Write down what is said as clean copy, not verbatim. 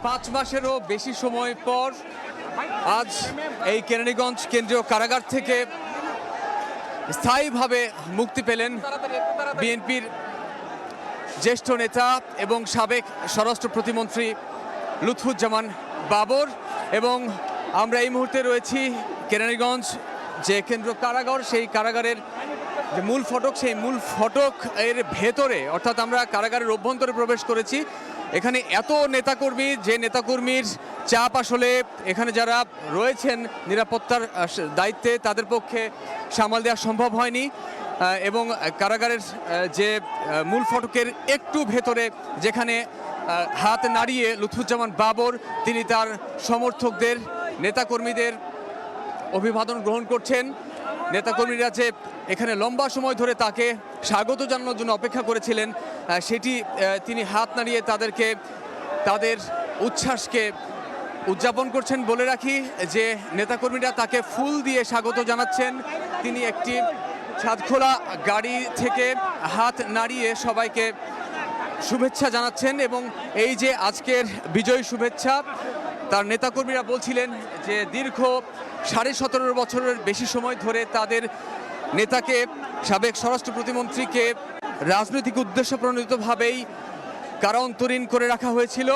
5 মাসেরও বেশি সময় পর আজ এই কেরানীগঞ্জ কেন্দ্রীয় কারাগার থেকে স্থায়ীভাবে মুক্তি পেলেন বিএনপির জ্যেষ্ঠ নেতা এবং সাবেক স্বরাষ্ট্র প্রতিমন্ত্রী লুৎফুজ্জামান বাবর। এবং আমরা এই মুহূর্তে রয়েছি কেরানীগঞ্জ যে কেন্দ্র কারাগার, সেই কারাগারের যে মূল ফটক, সেই মূল ফটক এর ভেতরে, অর্থাৎ আমরা কারাগারের অভ্যন্তরে প্রবেশ করেছি। এখানে এত নেতাকর্মী, যে নেতাকর্মীর চাপ আসলে এখানে যারা রয়েছেন নিরাপত্তার দায়িত্বে তাদের পক্ষে সামাল দেওয়া সম্ভব হয়নি। এবং কারাগারের যে মূল ফটকের একটু ভেতরে, যেখানে হাত নাড়িয়ে লুৎফুজ্জামান বাবর তিনি তার সমর্থকদের, নেতাকর্মীদের অভিবাদন গ্রহণ করছেন। নেতাকর্মীরা যে এখানে লম্বা সময় ধরে তাকে স্বাগত জানানোর জন্য অপেক্ষা করেছিলেন, সেটি তিনি হাত নাড়িয়ে তাদেরকে তাদের উচ্ছ্বাসকে উদযাপন করছেন। বলে রাখি যে নেতাকর্মীরা তাকে ফুল দিয়ে স্বাগত জানাচ্ছেন। তিনি একটি ছাদখোলা গাড়ি থেকে হাত নাড়িয়ে সবাইকে শুভেচ্ছা জানাচ্ছেন। এবং এই যে আজকের বিজয় শুভেচ্ছা, তার নেতাকর্মীরা বলছিলেন যে দীর্ঘ 17.5 বছরের বেশি সময় ধরে তাদের নেতাকে, সাবেক স্বরাষ্ট্র প্রতিমন্ত্রীকে রাজনৈতিক উদ্দেশ্য প্রণোদিতভাবেই কারা অন্তরীণ করে রাখা হয়েছিল।